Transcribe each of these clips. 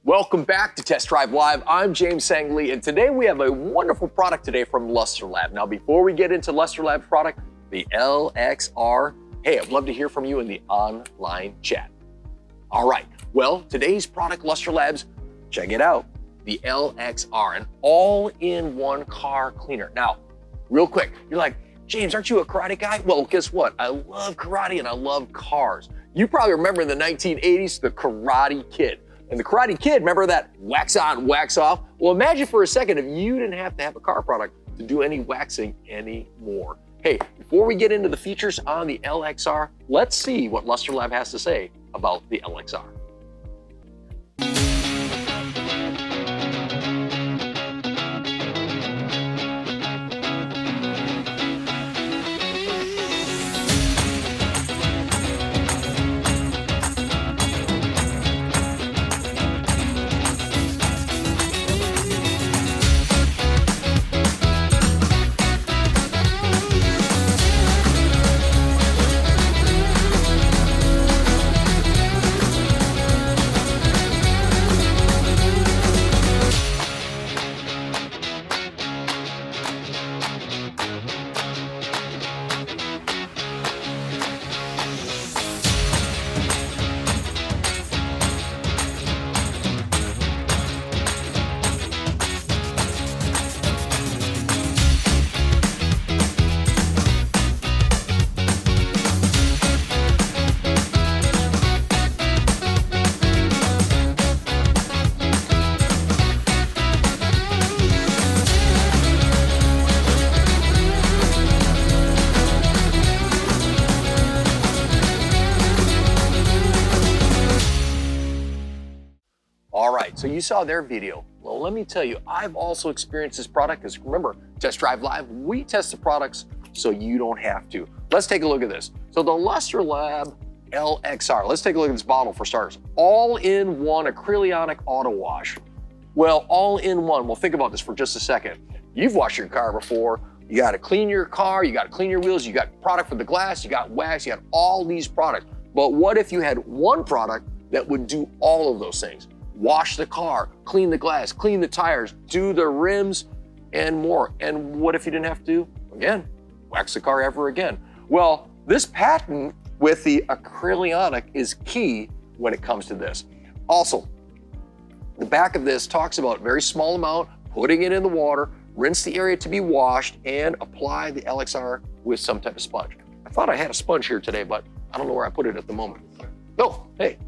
Welcome back to Test Drive Live. I'm James Sangley, and today we have a wonderful product today from Lustrelab. Now, before we get into Lustrelab's product, the LXR, hey, I'd love to hear from you in the online chat. All right, well, today's product, Lustrelab's, check it out, the LXR, an all-in-one car cleaner. Now, real quick, you're like, James, aren't you a karate guy? Well, guess what? I love karate and I love cars. You probably remember in the 1980s, the Karate Kid. And the Karate Kid, remember that wax on, wax off? Well, imagine for a second if you didn't have to have a car product to do any waxing anymore. Hey, before we get into the features on the LXR, let's see what Lustrelab has to say about the LXR. All right, so you saw their video. Well, let me tell you, I've also experienced this product because remember, Test Drive Live, we test the products so you don't have to. Let's take a look at this. So the Lustrelab LXR, let's take a look at this bottle for starters. All-in-one acrylionic auto wash. Well, all-in-one, well, think about this for just a second. You've washed your car before. You gotta clean your car, you gotta clean your wheels, you got product for the glass, you got wax, you got all these products. But what if you had one product that would do all of those things? Wash the car, clean the glass, clean the tires, do the rims, and more. And what if you didn't have to, again, wax the car ever again? Well, this patent with the acrylionic is key when it comes to this. Also, the back of this talks about very small amount, putting it in the water, rinse the area to be washed, and apply the LXR with some type of sponge. I thought I had a sponge here today, but I don't know where I put it at the moment. Oh, hey.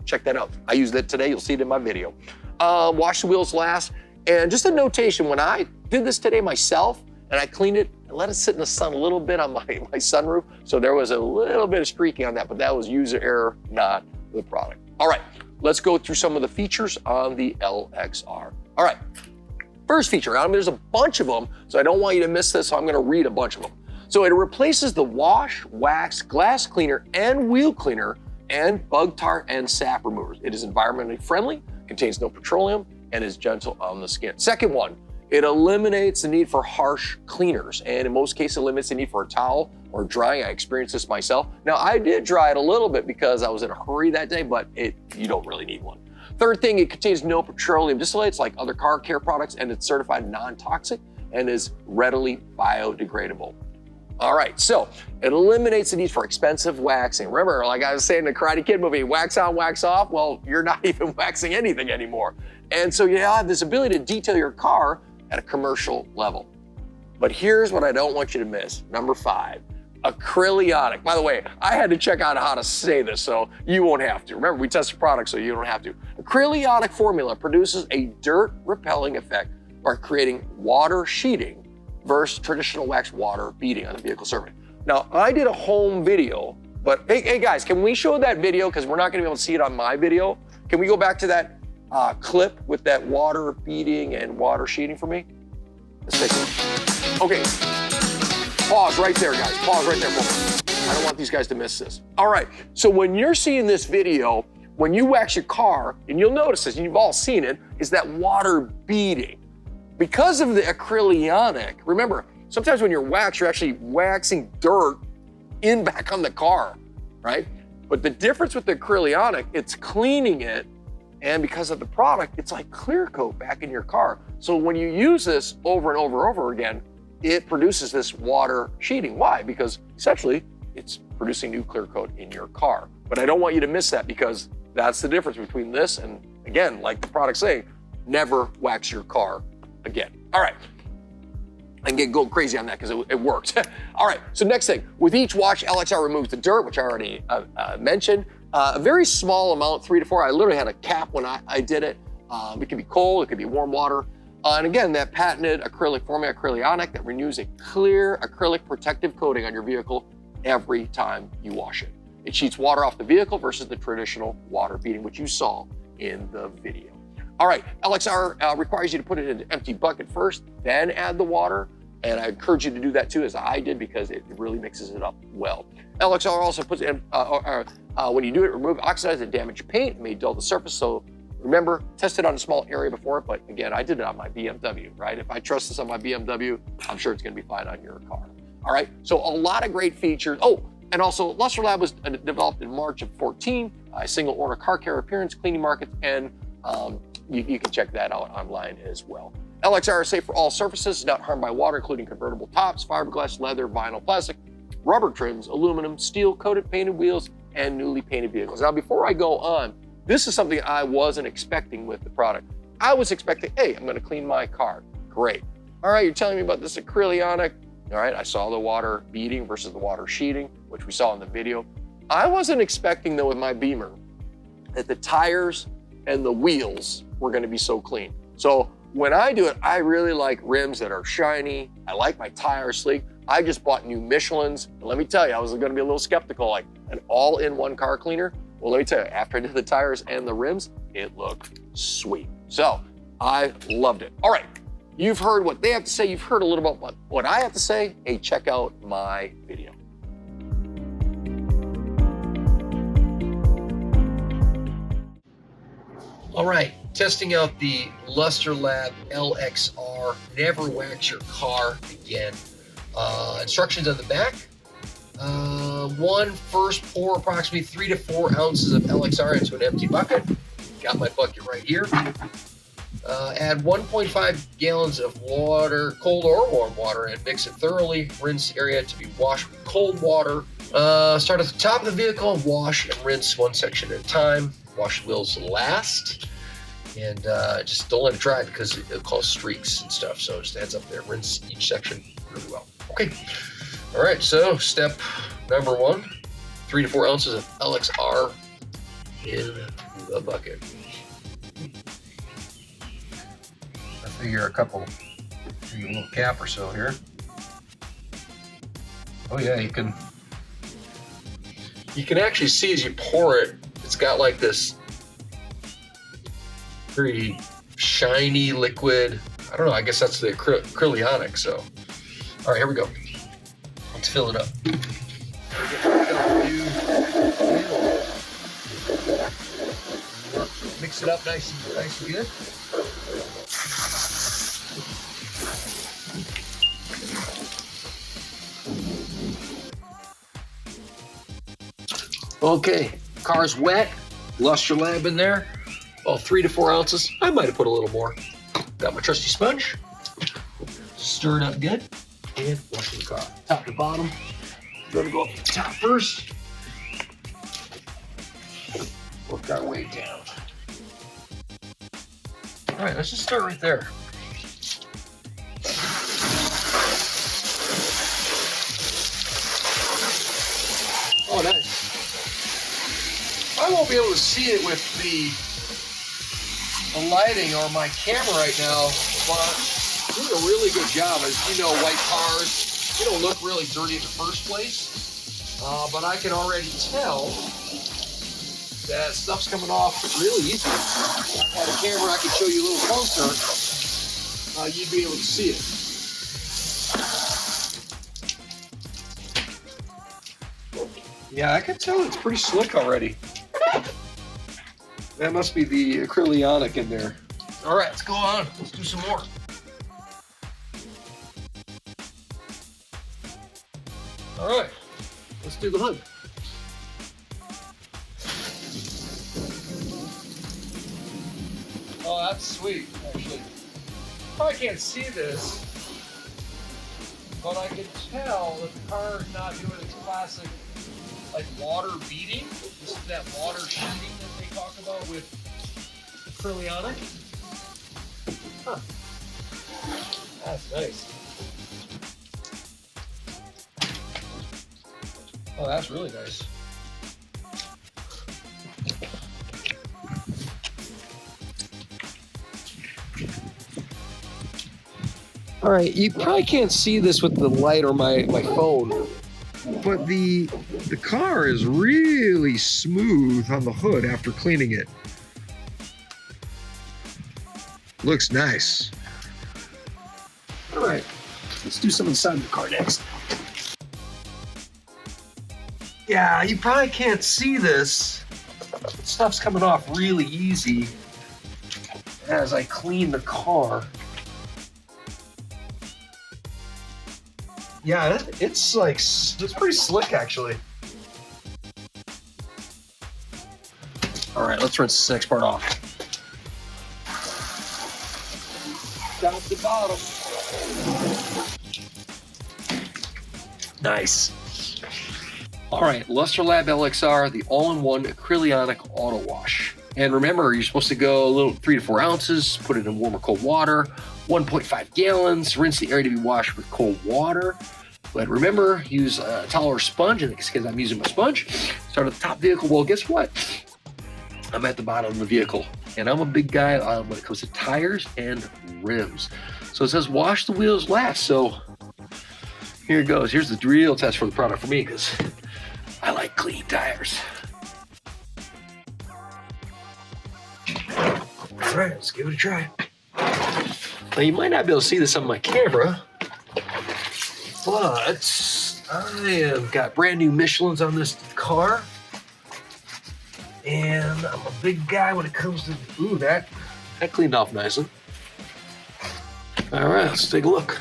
Check that out. I used it today. You'll see it in my video. Wash the wheels last. And just a notation, when I did this today myself and I cleaned it, I let it sit in the sun a little bit on my sunroof. So there was a little bit of streaking on that, but that was user error, not the product. All right, let's go through some of the features on the LXR. All right, first feature, there's a bunch of them, so I don't want you to miss this, so I'm gonna read a bunch of them. So it replaces the wash, wax, glass cleaner, and wheel cleaner and bug tar and sap removers. It is environmentally friendly, contains no petroleum, and is gentle on the skin. Second one, it eliminates the need for harsh cleaners, and in most cases eliminates the need for a towel or drying. I experienced this myself. Now, I did dry it a little bit because I was in a hurry that day, but you don't really need one. Third thing, it contains no petroleum distillates like other car care products, and it's certified non-toxic and is readily biodegradable. All right, so it eliminates the need for expensive waxing. Remember, like I was saying in the Karate Kid movie, wax on, wax off, well, you're not even waxing anything anymore. And so you have this ability to detail your car at a commercial level. But here's what I don't want you to miss. Number 5, acrylionic. By the way, I had to check out how to say this, so you won't have to. Remember, we test the product, so you don't have to. Acrylionic formula produces a dirt repelling effect by creating water sheeting versus traditional wax water beading on the vehicle surface. Now, I did a home video, but hey guys, can we show that video? Because we're not gonna be able to see it on my video. Can we go back to that clip with that water beading and water sheeting for me? Let's take a look. Okay, pause right there, guys. Pause right there for me. I don't want these guys to miss this. All right, so when you're seeing this video, when you wax your car, and you'll notice this, and you've all seen it, is that water beading. Because of the acrylionic, remember, sometimes when you're waxed, you're actually waxing dirt back on the car, right? But the difference with the acrylionic, it's cleaning it And because of the product, it's like clear coat back in your car. So when you use this over and over again, it produces this water sheeting. Why? Because essentially it's producing new clear coat in your car. But I don't want you to miss that, because that's the difference between this and, again, like the product's saying, never wax your car again. All right. I can go crazy on that because it works. All right, so next thing, with each wash, LXR removes the dirt, which I already mentioned. A very small amount, 3 to 4. I literally had a cap when I did it. It could be cold, it could be warm water. And again, that patented acrylic formula, acrylionic, that renews a clear acrylic protective coating on your vehicle every time you wash it. It sheets water off the vehicle versus the traditional water beading, which you saw in the video. All right, LXR requires you to put it in an empty bucket first, then add the water. And I encourage you to do that too, as I did, because it really mixes it up well. LXR also puts in, when you do it, remove oxidized and damaged paint, it may dull the surface. So remember, test it on a small area before, but again, I did it on my BMW, right? If I trust this on my BMW, I'm sure it's gonna be fine on your car. All right, so a lot of great features. Oh, and also Lustrelab was developed in March of 14, a single order car care appearance, cleaning markets, and you can check that out online as well. LXR is safe for all surfaces, not harmed by water, including convertible tops, fiberglass, leather, vinyl, plastic, rubber trims, aluminum, steel, coated painted wheels, and newly painted vehicles. Now, before I go on, this is something I wasn't expecting with the product. I was expecting, hey, I'm gonna clean my car. Great. All right, you're telling me about this acrylionic. All right, I saw the water beading versus the water sheeting, which we saw in the video. I wasn't expecting, though, with my Beamer, that the tires and the wheels were gonna be so clean. So when I do it, I really like rims that are shiny. I like my tires sleek. I just bought new Michelins. And let me tell you, I was gonna be a little skeptical, like an all-in-one car cleaner. Well, let me tell you, after I did the tires and the rims, it looked sweet. So I loved it. All right, you've heard what they have to say. You've heard a little about what I have to say. Hey, check out my video. All right, testing out the Lustrelab LXR, never wax your car again. Instructions on the back. First pour approximately 3 to 4 ounces of LXR into an empty bucket. Got my bucket right here. Add 1.5 gallons of water, cold or warm water, and mix it thoroughly. Rinse area to be washed with cold water. Start at the top of the vehicle, wash and rinse one section at a time. Wash the wheels last, and just don't let it dry because it'll cause streaks and stuff. So just heads up there, rinse each section really well. Okay, all right, so step number 1, 3 to 4 ounces of LXR in the bucket. I figure a little cap or so here. Oh yeah, you can actually see as you pour it, it's got like this very shiny liquid. I don't know, I guess that's the acrylionic. So, all right, here we go. Let's fill it up. Mix it up nice and good. Okay, car's wet. Lustrelab in there. Well, 3 to 4 ounces. I might have put a little more. Got my trusty sponge. Stir it up good. And wash the car. Top to bottom. We're gonna go up to the top first. Work our way down. All right, let's just start right there. Oh, nice. I won't be able to see it with the lighting or my camera right now, but doing a really good job. As you know, white cars, they don't look really dirty in the first place, but I can already tell that stuff's coming off really easy. If I had a camera, I could show you a little closer. You'd be able to see it. Yeah, I can tell it's pretty slick already. That must be the acrylionic in there. All right, let's go on. Let's do some more. All right, let's do the hood. Oh, that's sweet, actually. Probably can't see this, but I can tell that the car is not doing its classic, like, water beading. This is that water sheeting that they talk about with acrylionic. Huh. That's nice. Oh, that's really nice. All right, you probably can't see this with the light or my phone, but the car is really smooth on the hood after cleaning it. Looks nice. All right, let's do some inside the car next. Yeah, you probably can't see this. Stuff's coming off really easy as I clean the car. Yeah, it's pretty slick actually. All right, let's rinse this next part off. Down to the bottom. Nice. All right, Lustrelab LXR, the all-in-one acrylionic auto wash. And remember, you're supposed to go a little 3 to 4 ounces, put it in warm or cold water, 1.5 gallons, rinse the area to be washed with cold water. But remember, use a towel or sponge, and because I'm using my sponge, start at the top of the vehicle. Well, guess what? I'm at the bottom of the vehicle, and I'm a big guy when it comes to tires and rims. So it says wash the wheels last. So here it goes. Here's the real test for the product for me, because I like clean tires. All right, let's give it a try. Now, you might not be able to see this on my camera, but I have got brand new Michelins on this car. And I'm a big guy when it comes to, ooh, that cleaned off nicely. All right, let's take a look.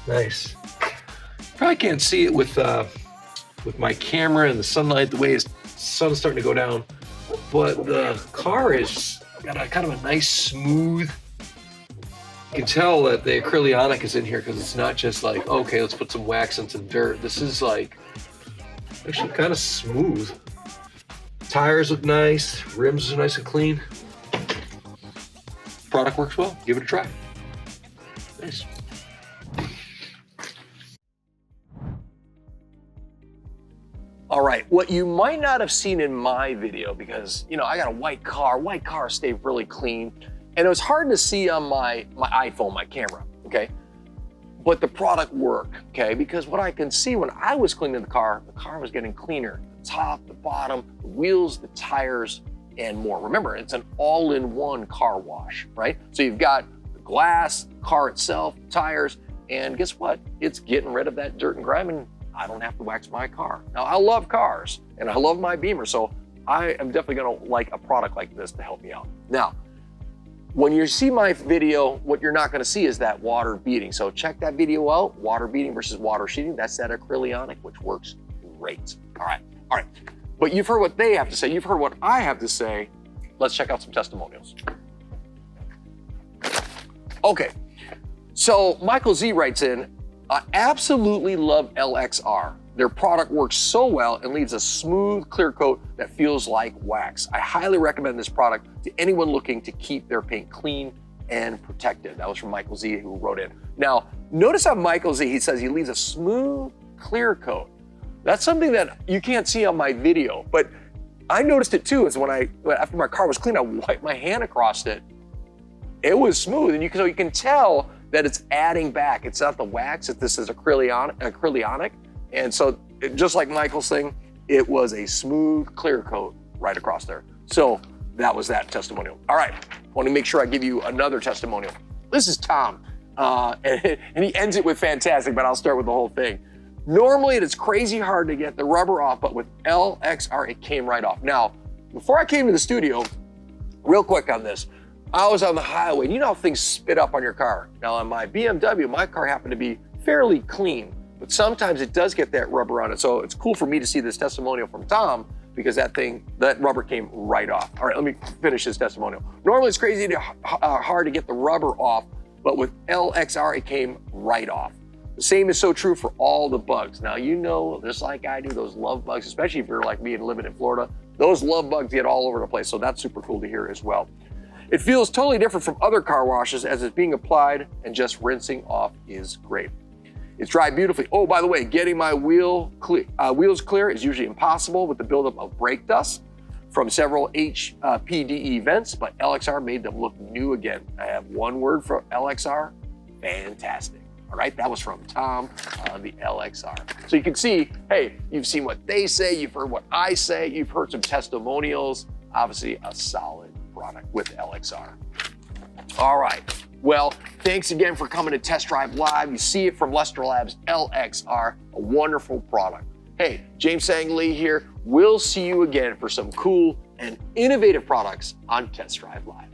Nice. Probably can't see it with my camera and the sunlight, the way the sun's starting to go down, but the car is got a kind of a nice smooth. You can tell that the acrylionic is in here because it's not just like, okay, let's put some wax and some dirt. This is like actually kind of smooth. Tires look nice, rims are nice and clean. Product works well. Give it a try. Nice. All right, what you might not have seen in my video, because I got a white cars stay really clean, and it was hard to see on my iPhone, my camera, okay? But the product worked, okay? Because what I can see when I was cleaning the car was getting cleaner. The top, the bottom, the wheels, the tires, and more. Remember, it's an all-in-one car wash, right? So you've got the glass, the car itself, tires, and guess what? It's getting rid of that dirt and grime, and I don't have to wax my car. Now, I love cars, and I love my Beamer, so I am definitely gonna like a product like this to help me out. Now, when you see my video, what you're not gonna see is that water beading. So check that video out, water beading versus water sheeting. That's that acrylionic, which works great. All right. But you've heard what they have to say. You've heard what I have to say. Let's check out some testimonials. Okay, so Michael Z writes in, I absolutely love LXR. Their product works so well and leaves a smooth, clear coat that feels like wax. I highly recommend this product to anyone looking to keep their paint clean and protected. That was from Michael Z, who wrote in. Now, notice how Michael Z, he says he leaves a smooth, clear coat. That's something that you can't see on my video, but I noticed it too, is after my car was clean, I wiped my hand across it. It was smooth, and so you can tell that it's adding back. It's not the wax, this is acrylionic. And so just like Michael's thing, it was a smooth, clear coat right across there. So that was that testimonial. All right, want to make sure I give you another testimonial. This is Tom, and he ends it with fantastic, but I'll start with the whole thing. Normally, it's crazy hard to get the rubber off, but with LXR, it came right off. Now, before I came to the studio, real quick on this, I was on the highway, and you know how things spit up on your car. Now on my BMW, my car happened to be fairly clean, but sometimes it does get that rubber on it. So it's cool for me to see this testimonial from Tom because that rubber came right off. All right, let me finish this testimonial. Normally it's crazy hard to get the rubber off, but with LXR, it came right off. The same is so true for all the bugs. Now, you know, just like I do, those love bugs, especially if you're like me and living in Florida, those love bugs get all over the place. So that's super cool to hear as well. It feels totally different from other car washes as it's being applied, and just rinsing off is great. It's dried beautifully. Oh, by the way, getting my wheels clear is usually impossible with the buildup of brake dust from several HPDE vents, but LXR made them look new again. I have one word for LXR, fantastic. All right, that was from Tom on the LXR. So you can see, hey, you've seen what they say, you've heard what I say, you've heard some testimonials, obviously a solid product with LXR. All right, well, thanks again for coming to Test Drive Live. You see it from Lustrelab's LXR, a wonderful product. Hey, James Sang Lee here. We'll see you again for some cool and innovative products on Test Drive Live.